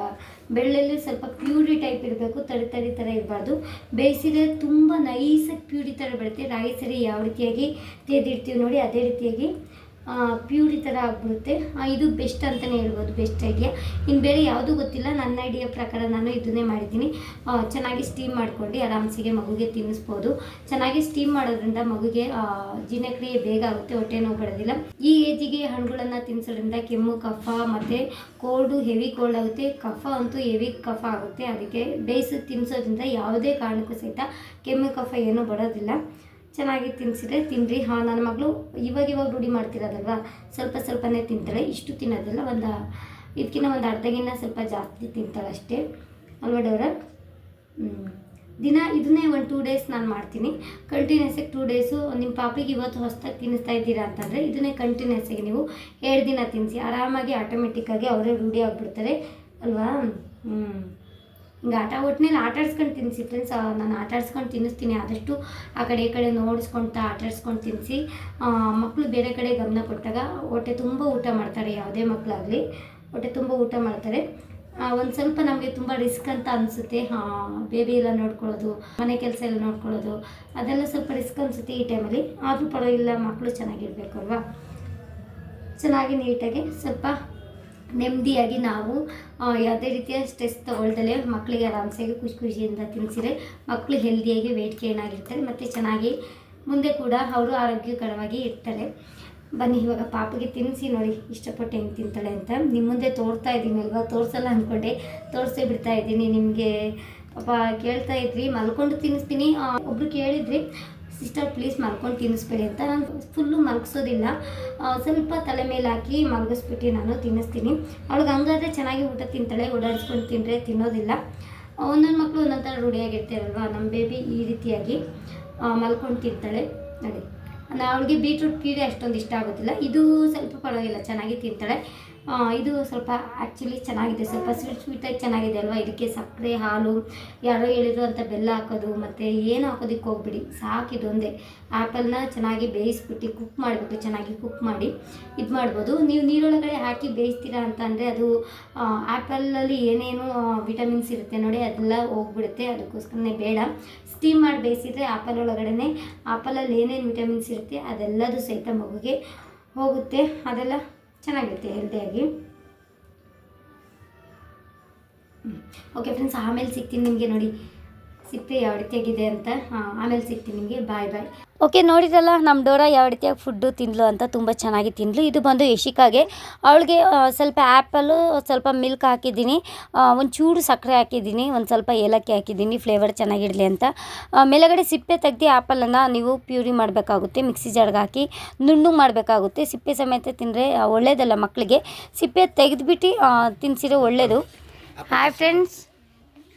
ಬೆಳ್ಳುಳ್ಳಿ ಸ್ವಲ್ಪ ಪ್ಯೂರಿ ಟೈಪ್ ಇರಬೇಕು, ತಡಿ ಥರ ಇರಬಾರ್ದು. ಬೇಯಿಸಿದ್ರೆ ತುಂಬ ನೈಸಾಗಿ ಪ್ಯೂರಿ ಥರ ಬರುತ್ತೆ. ರಾಗಿ ಸರಿ ಯಾವ ರೀತಿಯಾಗಿ ತೆಗೆದಿಡ್ತೀವಿ ನೋಡಿ, ಅದೇ ರೀತಿಯಾಗಿ ಪ್ಯೂರಿ ಥರ ಆಗಿಬಿಡುತ್ತೆ. ಇದು ಬೆಸ್ಟ್ ಅಂತಲೇ ಹೇಳ್ಬೋದು, ಬೆಸ್ಟ್ ಐಡಿಯಾ. ಇನ್ನು ಬೇರೆ ಯಾವುದೂ ಗೊತ್ತಿಲ್ಲ, ನನ್ನ ಐಡಿಯಾ ಪ್ರಕಾರ ನಾನು ಇದನ್ನೇ ಮಾಡಿದ್ದೀನಿ. ಚೆನ್ನಾಗಿ ಸ್ಟೀಮ್ ಮಾಡ್ಕೊಂಡು ಆರಾಮ್ಸಿಗೆ ಮಗುಗೆ ತಿನ್ನಿಸ್ಬೋದು. ಚೆನ್ನಾಗಿ ಸ್ಟೀಮ್ ಮಾಡೋದ್ರಿಂದ ಮಗುಗೆ ಜೀರ್ಣಕ್ರಿಯೆ ಬೇಗ ಆಗುತ್ತೆ, ಹೊಟ್ಟೆ ನೋವು ಬರೋದಿಲ್ಲ. ಈ ಏಜಿಗೆ ಹಣ್ಣುಗಳನ್ನು ತಿನ್ನಿಸೋದ್ರಿಂದ ಕೆಮ್ಮು, ಕಫ ಮತ್ತು ಕೋಲ್ಡು, ಹೆವಿ ಕೋಲ್ಡ್ ಆಗುತ್ತೆ. ಕಫ ಅಂತೂ ಹೆವಿ ಕಫ ಆಗುತ್ತೆ. ಅದಕ್ಕೆ ಬೇಯಿಸಿ ತಿನ್ನಿಸೋದ್ರಿಂದ ಯಾವುದೇ ಕಾರಣಕ್ಕೂ ಸಹಿತ ಕೆಮ್ಮು, ಕಫ ಏನೂ ಬರೋದಿಲ್ಲ. ಚೆನ್ನಾಗಿ ತಿನ್ನಿಸಿದ್ರೆ ತಿನ್ನಿರಿ. ನನ್ನ ಮಗಳು ಇವಾಗ ರೂಢಿ ಮಾಡ್ತಿರೋದಲ್ವ, ಸ್ವಲ್ಪನೇ ತಿಂತಾಳೆ, ಇಷ್ಟು ತಿನ್ನೋದಿಲ್ಲ. ಇದಕ್ಕಿಂತ ಒಂದು ಅರ್ಧಗಿನ್ನ ಸ್ವಲ್ಪ ಜಾಸ್ತಿ ತಿಂತಾಳೆ ಅಷ್ಟೇ ಅಲ್ವಾ ಡೋರ? ದಿನ ಇದನ್ನೇ ಒಂದು 2 ಡೇಸ್ ನಾನು ಮಾಡ್ತೀನಿ ಕಂಟಿನ್ಯೂಸ್ ಆಗಿ. 2 ಡೇಸು ನಿಮ್ಮ ಪಾಪಿಗೆ ಇವತ್ತು ಹೊಸದಾಗಿ ತಿನ್ನಿಸ್ತಾ ಇದ್ದೀರಾ ಅಂತಂದರೆ ಇದನ್ನೇ ಕಂಟಿನ್ಯೂಸ್ ಆಗಿ ನೀವು 2 ದಿನ ತಿನ್ನಿಸಿ, ಆರಾಮಾಗಿ ಆಟೋಮೆಟಿಕ್ಕಾಗಿ ಅವರೇ ರೂಢಿ ಆಗಿಬಿಡ್ತಾರೆ ಅಲ್ವಾ. ಹಿಂಗೆ ಒಟ್ಟಿನಲ್ಲಿ ಆಟಾಡ್ಸ್ಕೊಂಡು ತಿನ್ನಿಸಿ ಫ್ರೆಂಡ್ಸ್. ನಾನು ಆಟಾಡ್ಸ್ಕೊಂಡು ತಿನ್ನಿಸ್ತೀನಿ, ಆದಷ್ಟು ಆ ಕಡೆ ಈ ಕಡೆ ನೋಡಿಸ್ಕೊಳ್ತಾ ಆಟಾಡ್ಸ್ಕೊಂಡು ತಿನ್ನಿಸಿ. ಮಕ್ಕಳು ಬೇರೆ ಕಡೆ ಗಮನ ಕೊಟ್ಟಾಗ ಹೊಟ್ಟೆ ತುಂಬ ಊಟ ಮಾಡ್ತಾರೆ, ಯಾವುದೇ ಮಕ್ಕಳಾಗಲಿ ಹೊಟ್ಟೆ ತುಂಬ ಊಟ ಮಾಡ್ತಾರೆ. ಒಂದು ಸ್ವಲ್ಪ ನಮಗೆ ತುಂಬ ರಿಸ್ಕ್ ಅಂತ ಅನಿಸುತ್ತೆ. ಬೇಬಿ ಎಲ್ಲ ನೋಡ್ಕೊಳ್ಳೋದು, ಮನೆ ಕೆಲಸ ಎಲ್ಲ ನೋಡ್ಕೊಳ್ಳೋದು, ಅದೆಲ್ಲ ಸ್ವಲ್ಪ ರಿಸ್ಕ್ ಅನಿಸುತ್ತೆ ಈ ಟೈಮಲ್ಲಿ. ಆದರೂ ಪರವಾಗಿಲ್ಲ, ಮಕ್ಕಳು ಚೆನ್ನಾಗಿರಬೇಕು ಅಲ್ವಾ. ಚೆನ್ನಾಗಿ ನೀಟಾಗಿ ಸ್ವಲ್ಪ ನೆಮ್ಮದಿಯಾಗಿ ನಾವು ಯಾವುದೇ ರೀತಿಯ ಸ್ಟ್ರೆಸ್ ತೊಗೊಳ್ದಲೇ ಮಕ್ಕಳಿಗೆ ಆರಾಮ್ಸಾಗಿ ಖುಷಿಯಿಂದ ತಿನ್ನಿಸಿದ್ರೆ ಮಕ್ಕಳು ಹೆಲ್ದಿಯಾಗಿ ವೆಯ್ಟ್ ಗೇನ್ ಆಗಿರ್ತಾರೆ ಮತ್ತು ಚೆನ್ನಾಗಿ ಮುಂದೆ ಕೂಡ ಅವರು ಆರೋಗ್ಯಕರವಾಗಿ ಇರ್ತಾರೆ. ಬನ್ನಿ ಇವಾಗ ಪಾಪಗೆ ತಿನ್ನಿಸಿ ನೋಡಿ ಇಷ್ಟಪಟ್ಟು ಹೆಂಗೆ ತಿಂತಾಳೆ ಅಂತ. ನಿಮ್ಮ ಮುಂದೆ ತೋರ್ತಾ ಇದ್ದೀನಿ ಅಲ್ವಾ, ತೋರಿಸಲ್ಲ ಅಂದ್ಕೊಂಡೆ ತೋರಿಸೇ ಬಿಡ್ತಾ ಇದ್ದೀನಿ ನಿಮಗೆ. ಪಾಪ ಕೇಳ್ತಾ ಇದ್ರಿ ಮಲ್ಕೊಂಡು ತಿನ್ನಿಸ್ತೀನಿ, ಒಬ್ರು ಕೇಳಿದ್ರಿ ಸಿಸ್ಟರ್ ಪ್ಲೀಸ್ ಮಲ್ಕೊಂಡು ತಿನ್ನಿಸ್ಬೇಡಿ ಅಂತ. ನಾನು ಫುಲ್ಲು ಮಲಗಿಸೋದಿಲ್ಲ, ಸ್ವಲ್ಪ ತಲೆ ಮೇಲೆ ಹಾಕಿ ಮಲಗಿಸ್ಬಿಟ್ಟು ನಾನು ತಿನ್ನಿಸ್ತೀನಿ. ಅವಳಿಗೆ ಹಂಗಾದ್ರೆ ಚೆನ್ನಾಗಿ ಊಟ ತಿಂತಾಳೆ, ಓಡಾಡಿಸ್ಕೊಂಡು ತಿಂದರೆ ತಿನ್ನೋದಿಲ್ಲ. ಒಂದೊಂದು ಮಕ್ಕಳು ಒಂದೊಂದು ಥರ ರೂಢಿಯಾಗಿರ್ತಾರಲ್ವ. ನಮ್ಮ ಬೇಬಿ ಈ ರೀತಿಯಾಗಿ ಮಲ್ಕೊಂಡು ತಿಂತಾಳೆ ನೋಡಿ. ಅವಳಿಗೆ ಬೀಟ್ರೂಟ್ ಪ್ಯೂರಿ ಅಷ್ಟೊಂದು ಇಷ್ಟ ಆಗೋದಿಲ್ಲ, ಇದು ಸ್ವಲ್ಪ ಪರವಾಗಿಲ್ಲ ಚೆನ್ನಾಗಿ ತಿಂತಾಳೆ. ಇದು ಸ್ವಲ್ಪ ಆ್ಯಕ್ಚುಲಿ ಚೆನ್ನಾಗಿದೆ, ಸ್ವಲ್ಪ ಸ್ವೀಟಾಗಿ ಚೆನ್ನಾಗಿದೆ ಅಲ್ವಾ. ಇದಕ್ಕೆ ಸಕ್ಕರೆ, ಹಾಲು, ಯಾರೋ ಹೇಳಿದ್ರು ಅಂತ ಬೆಲ್ಲ ಹಾಕೋದು ಮತ್ತು ಏನು ಹಾಕೋದಕ್ಕೆ ಹೋಗ್ಬಿಡಿ, ಸಾಕಿದು ಒಂದೇ. ಆ್ಯಪಲ್ನ ಚೆನ್ನಾಗಿ ಬೇಯಿಸ್ಬಿಟ್ಟು ಕುಕ್ ಮಾಡಿಬಿಟ್ಟು ಚೆನ್ನಾಗಿ ಕುಕ್ ಮಾಡಿ ಇದು ಮಾಡ್ಬೋದು. ನೀವು ನೀರೊಳಗಡೆ ಹಾಕಿ ಬೇಯಿಸ್ತೀರಾ ಅಂತ ಅಂದರೆ ಅದು ಆ್ಯಪಲಲ್ಲಿ ಏನೇನು ವಿಟಮಿನ್ಸ್ ಇರುತ್ತೆ ನೋಡಿ ಅದೆಲ್ಲ ಹೋಗ್ಬಿಡುತ್ತೆ. ಅದಕ್ಕೋಸ್ಕರನೇ ಬೇಡ. ಸ್ಟೀಮ್ ಮಾಡಿ ಬೇಯಿಸಿದರೆ ಆ್ಯಪಲ್ ಒಳಗಡೆ ಆ್ಯಪಲಲ್ಲಿ ಏನೇನು ವಿಟಮಿನ್ಸ್ ಇರುತ್ತೆ ಅದೆಲ್ಲದು ಸಹಿತ ಮಗುಗೆ ಹೋಗುತ್ತೆ. ಅದೆಲ್ಲ ಚೆನ್ನಾಗಿರುತ್ತೆ ಹೆಲ್ದಿಯಾಗಿ. ಓಕೆ ಫ್ರೆಂಡ್ಸ್, ಆಮೇಲೆ ಸಿಗ್ತೀನಿ ನಿಮಗೆ. ನೋಡಿ ಸಿಪ್ಪೆ ಯಾವ ರೀತಿಯಾಗಿದೆ ಅಂತ, ಆಮೇಲೆ ಸಿಗ್ತೀನಿ ನಿಮಗೆ. ಬಾಯ್. ಓಕೆ, ನೋಡಿದ್ರಲ್ಲ ನಮ್ಮ ಡೋರಾ ಯಾವ ರೀತಿಯಾಗಿ ಫುಡ್ಡು ತಿಂದ್ಲು ಅಂತ. ತುಂಬ ಚೆನ್ನಾಗಿ ತಿಂದ್ಲು. ಇದು ಬಂದು ಯಶಿಕಾಗೆ, ಅವಳಿಗೆ ಸ್ವಲ್ಪ ಆ್ಯಪಲ್ಲು, ಸ್ವಲ್ಪ ಮಿಲ್ಕ್ ಹಾಕಿದ್ದೀನಿ, ಒಂದು ಚೂರು ಸಕ್ಕರೆ ಹಾಕಿದ್ದೀನಿ, ಒಂದು ಸ್ವಲ್ಪ ಏಲಕ್ಕಿ ಹಾಕಿದ್ದೀನಿ ಫ್ಲೇವರ್ ಚೆನ್ನಾಗಿರಲಿ ಅಂತ. ಮೇಲಗಡೆ ಸಿಪ್ಪೆ ತೆಗ್ದು ಆ್ಯಪಲನ್ನು ನೀವು ಪ್ಯೂರಿ ಮಾಡಬೇಕಾಗುತ್ತೆ, ಮಿಕ್ಸಿ ಜಾರ್ಗೆ ಹಾಕಿ ನುಣ್ಣಗೆ ಮಾಡಬೇಕಾಗುತ್ತೆ. ಸಿಪ್ಪೆ ಸಮೇತ ತಿಂದರೆ ಒಳ್ಳೆಯದಲ್ಲ ಮಕ್ಕಳಿಗೆ, ಸಿಪ್ಪೆ ತೆಗೆದುಬಿಟ್ಟು ತಿನ್ನಿಸಿದ್ರೆ ಒಳ್ಳೆಯದು. ಹಾಯ್ ಫ್ರೆಂಡ್ಸ್,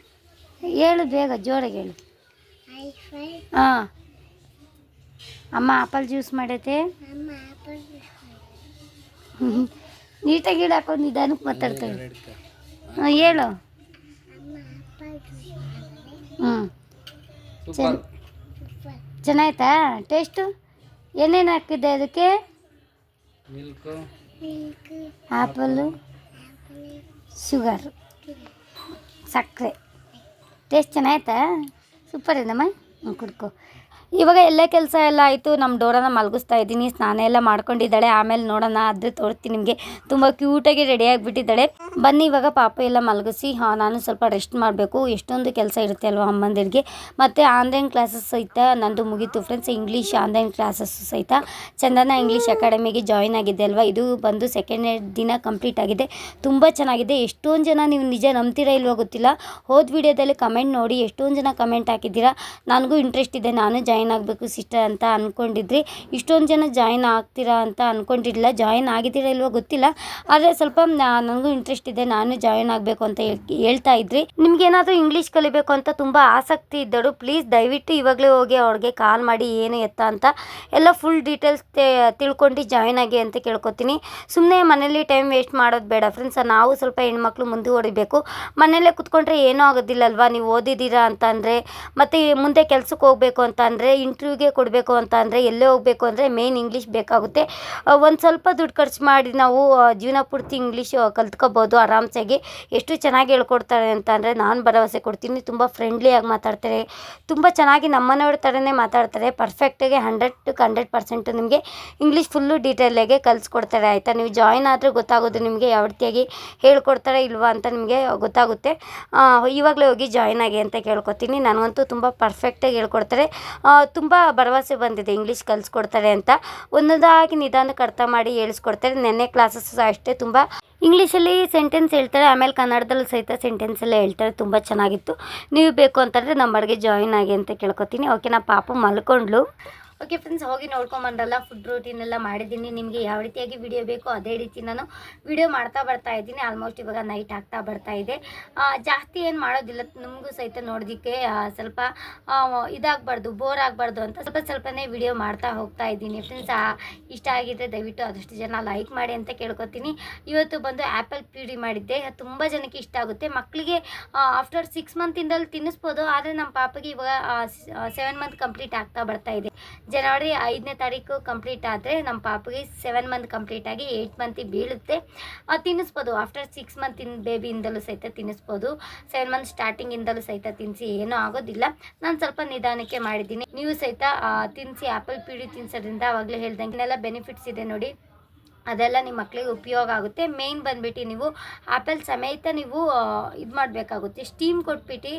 ಹೇಳು ಬೇಗ ಜೋರಾಗಿ ಹೇಳು. ಹಾಂ, ಅಮ್ಮ ಆಪಲ್ ಜ್ಯೂಸ್ ಮಾಡೈತೆ. ನೀಟಾಗಿ ಗಿಡ ಹಾಕೊಂಡು ನಿಧಾನಕ್ಕೆ ಮಾತಾಡ್ತೇವೆ. ಹೇಳು. ಚೆನ್ನಾಯ್ತಾ ಟೇಸ್ಟು? ಏನೇನು ಹಾಕಿದ್ದೆ ಅದಕ್ಕೆ? ಆಪಲ್ಲು, ಶುಗರ್, ಸಕ್ಕರೆ. ಟೇಸ್ಟ್ ಚೆನ್ನಾಯ್ತಾ? ಸೂಪರ್ ಏನಮ್ಮ. ಕುಡ್ಕೊ. ಇವಾಗ ಎಲ್ಲ ಕೆಲಸ ಎಲ್ಲ ಆಯಿತು. ನಮ್ಮ ಡೋರಾನ ಮಲಗಿಸ್ತಾ ಇದ್ದೀನಿ, ಸ್ನಾನ ಎಲ್ಲ ಮಾಡ್ಕೊಂಡಿದ್ದಾಳೆ. ಆಮೇಲೆ ನೋಡೋಣ, ಅದೇ ತೋರಿಸ್ತೀನಿ ನಿಮಗೆ. ತುಂಬ ಕ್ಯೂಟಾಗಿ ರೆಡಿ ಆಗಿಬಿಟ್ಟಿದ್ದಾಳೆ. ಬನ್ನಿ ಇವಾಗ ಪಾಪ ಎಲ್ಲ ಮಲಗಿಸಿ ನಾನು ಸ್ವಲ್ಪ ರೆಸ್ಟ್ ಮಾಡಬೇಕು. ಎಷ್ಟೊಂದು ಕೆಲಸ ಇರುತ್ತೆ ಅಲ್ವ ಅಮ್ಮಂದಿರಿಗೆ. ಮತ್ತು ಆನ್ಲೈನ್ ಕ್ಲಾಸಸ್ ಸಹಿತ ನಂದು ಮುಗೀತು ಫ್ರೆಂಡ್ಸ್. ಇಂಗ್ಲೀಷ್ ಆನ್ಲೈನ್ ಕ್ಲಾಸಸ್ಸು ಸಹಿತ ಚಂದನ ಇಂಗ್ಲೀಷ್ ಅಕಾಡೆಮಿಗೆ ಜಾಯಿನ್ ಆಗಿದ್ದೆ ಅಲ್ವಾ. ಇದು ಬಂದು 2ನೇ ದಿನ ಕಂಪ್ಲೀಟ್ ಆಗಿದೆ. ತುಂಬ ಚೆನ್ನಾಗಿದೆ. ಎಷ್ಟೊಂದು ಜನ ನೀವು ನಿಜ ನಂಬ್ತೀರಾ ಇಲ್ವೋ ಗೊತ್ತಿಲ್ಲ, ಹೋದ ವಿಡಿಯೋದಲ್ಲಿ ಕಮೆಂಟ್ ನೋಡಿ ಎಷ್ಟೊಂದು ಜನ ಕಮೆಂಟ್ ಹಾಕಿದ್ದೀರಾ. ನನಗೂ ಇಂಟ್ರೆಸ್ಟ್ ಇದೆ, ನಾನು ಜಾಯಿನ್ ಆಗಬೇಕು ಸಿಸ್ಟರ್ ಅಂತ ಅಂದ್ಕೊಂಡಿದ್ರಿ. ಇಷ್ಟೊಂದು ಜನ ಜಾಯಿನ್ ಆಗ್ತೀರಾ ಅಂತ ಅಂದ್ಕೊಂಡಿರಲಿಲ್ಲ. ಜಾಯಿನ್ ಆಗಿದ್ದೀರಾ ಇಲ್ವೋ ಗೊತ್ತಿಲ್ಲ, ಆದರೆ ಸ್ವಲ್ಪ ನನಗೂ ಇಂಟ್ರೆಸ್ಟ್ ಇದೆ, ನಾನು ಜಾಯಿನ್ ಆಗಬೇಕು ಅಂತ ಹೇಳ್ತಾ ಇದ್ರಿ. ನಿಮ್ಗೇನಾದರೂ ಇಂಗ್ಲೀಷ್ ಕಲಿಬೇಕು ಅಂತ ತುಂಬ ಆಸಕ್ತಿ ಇದ್ದವರು ಪ್ಲೀಸ್ ದಯವಿಟ್ಟು ಇವಾಗಲೇ ಹೋಗಿ ಅವ್ರಿಗೆ ಕಾಲ್ ಮಾಡಿ ಏನು ಎತ್ತ ಅಂತ ಎಲ್ಲ ಫುಲ್ ಡೀಟೇಲ್ಸ್ ತಿಳ್ಕೊಂಡು ಜಾಯಿನ್ ಆಗಿ ಅಂತ ಕೇಳ್ಕೊತೀನಿ. ಸುಮ್ಮನೆ ಮನೇಲಿ ಟೈಮ್ ವೇಸ್ಟ್ ಮಾಡೋದು ಬೇಡ ಫ್ರೆಂಡ್ಸ್. ನಾವು ಸ್ವಲ್ಪ ಹೆಣ್ಮಕ್ಳು ಮುಂದುವರಿಬೇಕು. ಮನೆಯಲ್ಲೇ ಕುತ್ಕೊಂಡ್ರೆ ಏನೂ ಆಗೋದಿಲ್ಲ ಅಲ್ವಾ. ನೀವು ಓದಿದ್ದೀರಾ ಅಂತ ಅಂದರೆ ಮತ್ತು ಮುಂದೆ ಕೆಲ್ಸಕ್ಕೆ ಹೋಗಬೇಕು ಅಂತ ಅಂದರೆ ಅಂದರೆ ಇಂಟರ್ವ್ಯೂಗೆ ಕೊಡಬೇಕು ಅಂತ ಅಂದರೆ ಎಲ್ಲೇ ಹೋಗಬೇಕು ಅಂದರೆ ಮೇನ್ ಇಂಗ್ಲೀಷ್ ಬೇಕಾಗುತ್ತೆ. ಒಂದು ಸ್ವಲ್ಪ ದುಡ್ಡು ಖರ್ಚು ಮಾಡಿ ನಾವು ಜೀವನ ಪೂರ್ತಿ ಇಂಗ್ಲೀಷು ಕಲ್ತ್ಕೋಬೋದು ಆರಾಮ್ಸಾಗಿ. ಎಷ್ಟು ಚೆನ್ನಾಗಿ ಹೇಳ್ಕೊಡ್ತಾರೆ ಅಂತ ಅಂದರೆ ನಾನು ಭರವಸೆ ಕೊಡ್ತೀನಿ. ತುಂಬ ಫ್ರೆಂಡ್ಲಿಯಾಗಿ ಮಾತಾಡ್ತಾರೆ, ತುಂಬ ಚೆನ್ನಾಗಿ ನಮ್ಮನೆಯವ್ರ ಥರನೇ ಮಾತಾಡ್ತಾರೆ. ಪರ್ಫೆಕ್ಟಾಗಿ 100ಕ್ಕೆ 100% ನಿಮಗೆ ಇಂಗ್ಲೀಷ್ ಫುಲ್ಲು ಡೀಟೇಲಾಗಿ ಕಲಿಸ್ಕೊಡ್ತಾರೆ ಆಯಿತಾ. ನೀವು ಜಾಯಿನ್ ಆದರೆ ಗೊತ್ತಾಗೋದು ನಿಮಗೆ ಯಾವ ರೀತಿಯಾಗಿ ಹೇಳ್ಕೊಡ್ತಾರೆ ಇಲ್ವಾ ಅಂತ ನಿಮಗೆ ಗೊತ್ತಾಗುತ್ತೆ. ಇವಾಗಲೇ ಹೋಗಿ ಜಾಯಿನ್ ಆಗಿ ಅಂತ ಕೇಳ್ಕೊತೀನಿ. ನನಗಂತೂ ತುಂಬ ಪರ್ಫೆಕ್ಟಾಗಿ ಹೇಳ್ಕೊಡ್ತಾರೆ. ತುಂಬ ಭರವಸೆ ಬಂದಿದೆ ಇಂಗ್ಲೀಷ್ ಕಲಿಸ್ಕೊಡ್ತಾರೆ ಅಂತ. ಒಂದೊಂದಾಗಿ ನಿಧಾನಕ್ಕೆ ಅರ್ಥ ಮಾಡಿ ಹೇಳಿಸ್ಕೊಡ್ತಾರೆ. ನೆನ್ನೆ ಕ್ಲಾಸಸ್ ಅಷ್ಟೇ ತುಂಬ ಇಂಗ್ಲೀಷಲ್ಲಿ ಸೆಂಟೆನ್ಸ್ ಹೇಳ್ತಾರೆ, ಆಮೇಲೆ ಕನ್ನಡದಲ್ಲಿ ಸಹಿತ ಸೆಂಟೆನ್ಸ್ ಎಲ್ಲ ಹೇಳ್ತಾರೆ. ತುಂಬ ಚೆನ್ನಾಗಿತ್ತು. ನೀವು ಬೇಕು ಅಂತಂದರೆ ನಮ್ಮೊಳಗೆ ಜಾಯಿನ್ ಆಗಿ ಅಂತ ಕೇಳ್ಕೊತೀನಿ. ಓಕೆನಾ. ಪಾಪು ಮಲ್ಕೊಂಡ್ಲು. ಓಕೆ ಫ್ರೆಂಡ್ಸ್, ಹೋಗಿ ನೋಡ್ಕೊಂಬಂದ್ರಲ್ಲ ಫುಡ್ ರೂಟೀನ್ ಎಲ್ಲ ಮಾಡಿದ್ದೀನಿ. ನಿಮಗೆ ಯಾವ ರೀತಿಯಾಗಿ ವಿಡಿಯೋ ಬೇಕೋ ಅದೇ ರೀತಿ ನಾನು ವಿಡಿಯೋ ಮಾಡ್ತಾ ಬರ್ತಾ ಇದ್ದೀನಿ. ಆಲ್ಮೋಸ್ಟ್ ಇವಾಗ ನೈಟ್ ಆಗ್ತಾ ಬರ್ತಾ ಇದೆ. ಜಾಸ್ತಿ ಏನು ಮಾಡೋದಿಲ್ಲ, ನಿಮಗೂ ಸಹಿತ ನೋಡೋದಕ್ಕೆ ಸ್ವಲ್ಪ ಇದಾಗಬಾರ್ದು, ಬೋರ್ ಆಗಬಾರ್ದು ಅಂತ ಸ್ವಲ್ಪನೇ ವಿಡಿಯೋ ಮಾಡ್ತಾ ಹೋಗ್ತಾ ಇದ್ದೀನಿ. ಫ್ರೆಂಡ್ಸ್, ಇಷ್ಟ ಆಗಿದ್ದರೆ ದಯವಿಟ್ಟು ಆದಷ್ಟು ಜನ ಲೈಕ್ ಮಾಡಿ ಅಂತ ಕೇಳ್ಕೊತೀನಿ. ಇವತ್ತು ಬಂದು ಆ್ಯಪಲ್ ಪ್ಯೂರಿ ಮಾಡಿದ್ದೆ. ತುಂಬ ಜನಕ್ಕೆ ಇಷ್ಟ ಆಗುತ್ತೆ. ಮಕ್ಕಳಿಗೆ ಆಫ್ಟರ್ 6 ಮಂತಿಂದಲ್ಲಿ ತಿನ್ನಿಸ್ಬೋದು. ಆದರೆ ನಮ್ಮ ಪಾಪಗೆ ಇವಾಗ 7 ಮಂತ್ ಕಂಪ್ಲೀಟ್ ಆಗ್ತಾ ಬರ್ತಾ ಇದೆ. ಜನವರಿ 5ನೇ ತಾರೀಕು ಕಂಪ್ಲೀಟ್ ಆದರೆ ನಮ್ಮ ಪಾಪಗೆ 7 ಮಂತ್ ಕಂಪ್ಲೀಟ್ ಆಗಿ 8 ಮಂತಿಗೆ ಬೀಳುತ್ತೆ. ತಿನ್ನಿಸ್ಬೋದು. ಆಫ್ಟರ್ 6 ಮಂತಿನ ಬೇಬಿಯಿಂದಲೂ ಸಹಿತ ತಿನ್ನಿಸ್ಬೋದು. 7 ಮಂತ್ ಸ್ಟಾರ್ಟಿಂಗಿಂದಲೂ ಸಹಿತ ತಿನ್ನಿಸಿ, ಏನೂ ಆಗೋದಿಲ್ಲ. ನಾನು ಸ್ವಲ್ಪ ನಿಧಾನಕ್ಕೆ ಮಾಡಿದ್ದೀನಿ. ನೀವು ಸಹಿತ ತಿನ್ನಿಸಿ. ಆ್ಯಪಲ್ ಪ್ಯೂರಿ ತಿನ್ನಿಸೋದ್ರಿಂದ ಆವಾಗಲೇ ಹೇಳ್ದಂಗೆ ಎಲ್ಲ ಬೆನಿಫಿಟ್ಸ್ ಇದೆ ನೋಡಿ. ಅದೆಲ್ಲ ನಿಮ್ಮ ಮಕ್ಕಳಿಗೆ ಉಪಯೋಗ ಆಗುತ್ತೆ. ಮೇಯ್ನ್ ಬಂದುಬಿಟ್ಟು ನೀವು ಆ್ಯಪಲ್ ಸಮೇತ ನೀವು ಇದು ಮಾಡಬೇಕಾಗುತ್ತೆ. ಸ್ಟೀಮ್ ಕೊಟ್ಬಿಟ್ಟು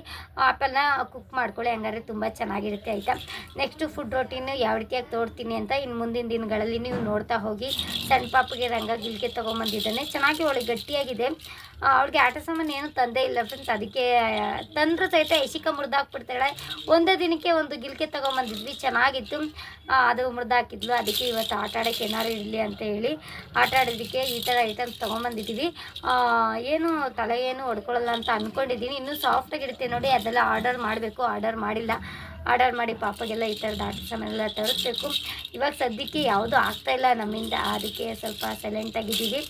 ಆ್ಯಪಲ್ನ ಕುಕ್ ಮಾಡ್ಕೊಳ್ಳಿ, ಹಂಗಾದ್ರೆ ತುಂಬ ಚೆನ್ನಾಗಿರುತ್ತೆ ಆಯಿತಾ. ನೆಕ್ಸ್ಟು ಫುಡ್ ರೋಟೀನು ಯಾವ ರೀತಿಯಾಗಿ ತೋರ್ತೀನಿ ಅಂತ ಇನ್ನು ಮುಂದಿನ ದಿನಗಳಲ್ಲಿ ನೀವು ನೋಡ್ತಾ ಹೋಗಿ. ಸಣ್ಣ ಪಾಪಗೆ ರಂಗ ಗಿಲ್ಕೆ ತೊಗೊಂಬಂದಿದ್ದಾನೆ. ಚೆನ್ನಾಗಿ ಒಳಗೆ ಗಟ್ಟಿಯಾಗಿದೆ. ಅವಳಿಗೆ ಆಟ ಸಾಮಾನು ಏನೂ ತಂದೇ ಇಲ್ಲ ಫ್ರೆಂಡ್ಸ್. ಅದಕ್ಕೆ ತಂದರೂ ಸಹಿತ ಎಸಿಕ ಮುರಿದಾಕ್ಬಿಡ್ತಾಳೆ. ಒಂದೇ ದಿನಕ್ಕೆ ಒಂದು ಗಿಲ್ಕೆ ತೊಗೊಂಬಂದಿದ್ವಿ, ಚೆನ್ನಾಗಿತ್ತು. ಅದು ಮುರಿದಾಕಿದ್ಲು. ಅದಕ್ಕೆ ಇವತ್ತು ಆಟ ಆಡೋಕ್ಕೆ ಏನಾರು ಇರಲಿ ಅಂತ ಹೇಳಿ ಆಟ ಆಡೋದಕ್ಕೆ ಈ ಥರ ಐಟಮ್ಸ್ ತೊಗೊಂಬಂದಿದ್ದೀವಿ. ಏನು ತಲೆ ಏನು ಹೊಡ್ಕೊಳ್ಳಲ್ಲ ಅಂತ ಅಂದ್ಕೊಂಡಿದ್ದೀನಿ. ಇನ್ನೂ ಸಾಫ್ಟಾಗಿರುತ್ತೆ ನೋಡಿ. ಅದೆಲ್ಲ ಆರ್ಡರ್ ಮಾಡಬೇಕು. ಆರ್ಡರ್ ಮಾಡಿಲ್ಲ. ಆರ್ಡರ್ ಮಾಡಿ ಪಾಪಗೆಲ್ಲ ಈ ಥರದ ಆಟ ಸಾಮಾನೆಲ್ಲ ತರಿಸ್ಬೇಕು. ಇವಾಗ ಸದ್ಯಕ್ಕೆ ಯಾವುದೂ ಆಗ್ತಾಯಿಲ್ಲ ನಮ್ಮಿಂದ, ಅದಕ್ಕೆ ಸ್ವಲ್ಪ ಸೈಲೆಂಟಾಗಿದ್ದೀವಿ.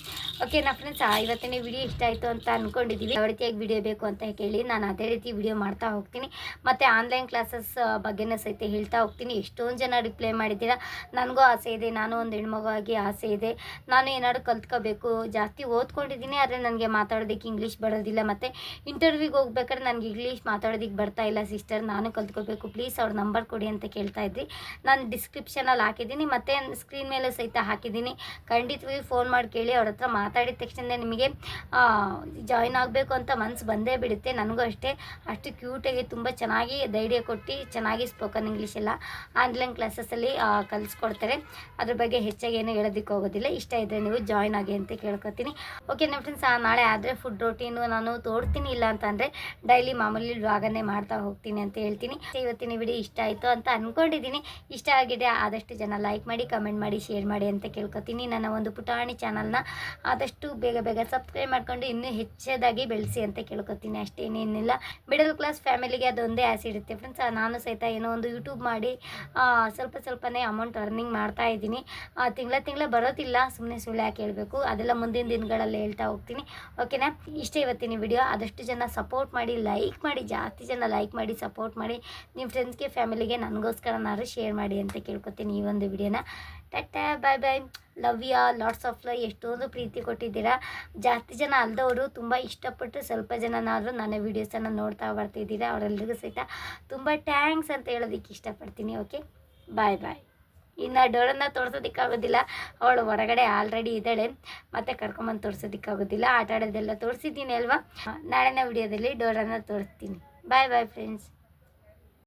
ಓಕೆನಾ ಫ್ರೆಂಡ್ಸ್, ಇವತ್ತಿನ ವಿಡಿಯೋ ಇಷ್ಟ ಆಯಿತು ಅಂತ ಅಂದ್ಕೊಂಡಿದ್ದೀವಿ. ಯಾವ ರೀತಿಯಾಗಿ ವಿಡಿಯೋ ಬೇಕು ಅಂತ ಕೇಳಿ ನಾನು ಅದೇ ರೀತಿ ವಿಡಿಯೋ ಮಾಡ್ತಾ ಹೋಗ್ತೀನಿ. ಮತ್ತು ಆನ್ಲೈನ್ ಕ್ಲಾಸಸ್ ಬಗ್ಗೆನೂ ಸಹಿತ ಹೇಳ್ತಾ ಹೋಗ್ತೀನಿ. ಎಷ್ಟೊಂದು ಜನ ರಿಪ್ಲೈ ಮಾಡಿದ್ದೀರಾ. ನನಗೂ ಆಸೆ ಇದೆ, ನಾನು ಒಂದು ಹೆಣ್ಮಗು ಆಗಿ ಆಸೆ ಇದೆ. ನಾನು ಏನಾದ್ರು ಕಲ್ತ್ಕೋಬೇಕು. ಜಾಸ್ತಿ ಓದ್ಕೊಂಡಿದ್ದೀನಿ, ಆದರೆ ನನಗೆ ಮಾತಾಡೋದಕ್ಕೆ ಇಂಗ್ಲೀಷ್ ಬರೋದಿಲ್ಲ. ಮತ್ತು ಇಂಟರ್ವ್ಯೂಗೆ ಹೋಗ್ಬೇಕಾದ್ರೆ ನನಗೆ ಇಂಗ್ಲೀಷ್ ಮಾತಾಡೋದಕ್ಕೆ ಬರ್ತಾ ಇಲ್ಲ ಸಿಸ್ಟರ್, ನಾನು ಕಲ್ತ್ಕೋಬೇಕು, ಪ್ಲೀಸ್ ಅವ್ರ ನಂಬರ್ ಕೊಡಿ ಅಂತ ಕೇಳ್ತಾ ಇದ್ರಿ. ನಾನು ಡಿಸ್ಕ್ರಿಪ್ಷನಲ್ಲಿ ಹಾಕಿದ್ದೀನಿ, ಮತ್ತು ಸ್ಕ್ರೀನ್ ಮೇಲೆ ಸಹಿತ ಹಾಕಿದ್ದೀನಿ. ಖಂಡಿತವಾಗಿ ಫೋನ್ ಮಾಡಿ ಕೇಳಿ. ಅವ್ರ ಹತ್ರ ಮಾತಾಡಿದ ತಕ್ಷಣ ನಿಮಗೆ ಜಾಯಿನ್ ಆಗಬೇಕು ಅಂತ ಮನಸ್ಸು ಬಂದೇ ಬಿಡುತ್ತೆ. ನನಗೂ ಅಷ್ಟೇ. ಅಷ್ಟು ಕ್ಯೂಟಾಗಿ ತುಂಬ ಚೆನ್ನಾಗಿ ಧೈರ್ಯ ಕೊಟ್ಟು ಚೆನ್ನಾಗಿ ಸ್ಪೋಕನ್ ಇಂಗ್ಲೀಷ್ ಎಲ್ಲ ಆನ್ಲೈನ್ ಕ್ಲಾಸಸ್ಸಲ್ಲಿ ಕಲಿಸ್ಕೊಡ್ತಾರೆ. ಅದ್ರ ಬಗ್ಗೆ ಹೆಚ್ಚಾಗಿ ಏನು ಹೇಳೋದಕ್ಕೆ ಹೋಗೋದಿಲ್ಲ. ಇಷ್ಟ ಇದ್ದರೆ ನೀವು ಜಾಯಿನ್ ಆಗಿ ಅಂತ ಕೇಳ್ಕೊತೀನಿ. ಓಕೆ ನಮ್ಮ ಫ್ರೆಂಡ್ಸ್, ನಾಳೆ ಆದರೆ ಫುಡ್ ರೋಟೀನು ನಾನು ತೋರ್ತೀನಿ. ಇಲ್ಲ ಅಂತಂದರೆ ಡೈಲಿ ಮಾಮೂಲಿ ವ್ಲಾಗನ್ನೇ ಮಾಡ್ತಾ ಹೋಗ್ತೀನಿ ಅಂತ ಹೇಳ್ತೀನಿ. ಇವತ್ತಿನ ವಿಡಿಯೋ ಇಷ್ಟ ಆಯಿತು ಅಂತ ಅಂದ್ಕೊಂಡಿದ್ದೀನಿ. ಇಷ್ಟ ಆಗಿದೆ ಆದಷ್ಟು ಜನ ಲೈಕ್ ಮಾಡಿ, ಕಮೆಂಟ್ ಮಾಡಿ, ಶೇರ್ ಮಾಡಿ ಅಂತ ಕೇಳ್ಕೊತೀನಿ. ನನ್ನ ಒಂದು ಪುಟಾಣಿ ಚಾನಲ್ನ ಆದಷ್ಟು ಬೇಗ ಸಬ್ಸ್ಕ್ರೈಬ್ ಮಾಡ್ಕೊಂಡು ಇನ್ನೂ ಹೆಚ್ಚದಾಗಿ ಬೆಳೆಸಿ ಅಂತ ಕೇಳ್ಕೊತೀನಿ. ಅಷ್ಟೇನೇನಿಲ್ಲ. ಮಿಡಲ್ ಕ್ಲಾಸ್ ಫ್ಯಾಮಿಲಿಗೆ ಅದೊಂದೇ ಆಸೆ ಇರುತ್ತೆ ಫ್ರೆಂಡ್ಸ್. ನಾನು ಸಹಿತ ಏನೋ ಒಂದು ಯೂಟ್ಯೂಬ್ ಮಾಡಿ ಸ್ವಲ್ಪನೇ ಅಮೌಂಟ್ ಅರ್ನಿಂಗ್ ಮಾಡ್ತಾ ಇದ್ದೀನಿ. ತಿಂಗಳ ಬರೋದಿಲ್ಲ, ಸುಮ್ಮನೆ ಸುಳ್ಳು ಯಾಕೆ ಹೇಳಬೇಕು. ಅದೆಲ್ಲ ಮುಂದಿನ ದಿನಗಳಲ್ಲಿ ಹೇಳ್ತಾ ಹೋಗ್ತೀನಿ. ಓಕೆನಾ. ಇಷ್ಟೇ ಇವತ್ತಿನ ವಿಡಿಯೋ. ಆದಷ್ಟು ಜನ ಸಪೋರ್ಟ್ ಮಾಡಿ, ಲೈಕ್ ಮಾಡಿ, ಜಾಸ್ತಿ ಜನ ಲೈಕ್ ಮಾಡಿ ಸಪೋರ್ಟ್ ಮಾಡಿ. ನಿಮ್ಮ ಫ್ರೆಂಡ್ಸ್ಗೆ, ಫ್ಯಾಮಿಲಿಗೆ ನನಗೋಸ್ಕರನಾದ್ರು ಶೇರ್ ಮಾಡಿ ಅಂತ ಕೇಳ್ಕೊತೀನಿ ಈ ಒಂದು ವಿಡಿಯೋನ. Tata, bye bye, love you all, lots of love. ಎಷ್ಟೊಂದು ಪ್ರೀತಿ ಕೊಟ್ಟಿದ್ದೀರಾ. ಜಾಸ್ತಿ ಜನ ಅಲ್ದವರು ತುಂಬ ಇಷ್ಟಪಟ್ಟು ಸ್ವಲ್ಪ ಜನನಾದರೂ ನನ್ನ ವೀಡಿಯೋಸನ್ನು ನೋಡ್ತಾ ಬರ್ತಿದ್ದೀರಾ. ಅವರೆಲ್ಲರಿಗೂ ಸಹಿತ ತುಂಬ ಥ್ಯಾಂಕ್ಸ್ ಅಂತ ಹೇಳೋದಕ್ಕೆ ಇಷ್ಟಪಡ್ತೀನಿ. ಓಕೆ, ಬಾಯ್ ಬಾಯ್. ಇನ್ನು ಡೋರನ್ನು ತೋರಿಸೋದಕ್ಕಾಗೋದಿಲ್ಲ, ಅವಳು ಹೊರಗಡೆ ಆಲ್ರೆಡಿ ಇದ್ದಾಳೆ. ಮತ್ತೆ ಕರ್ಕೊಂಬಂದು ತೋರಿಸೋದಕ್ಕಾಗೋದಿಲ್ಲ. ಆಟ ಆಡೋದೆಲ್ಲ ತೋರಿಸಿದ್ದೀನಿ ಅಲ್ವಾ. ನಾಳಿನ ವಿಡಿಯೋದಲ್ಲಿ ಡೋರನ್ನು ತೋರಿಸ್ತೀನಿ. ಬಾಯ್ ಬಾಯ್ ಫ್ರೆಂಡ್ಸ್.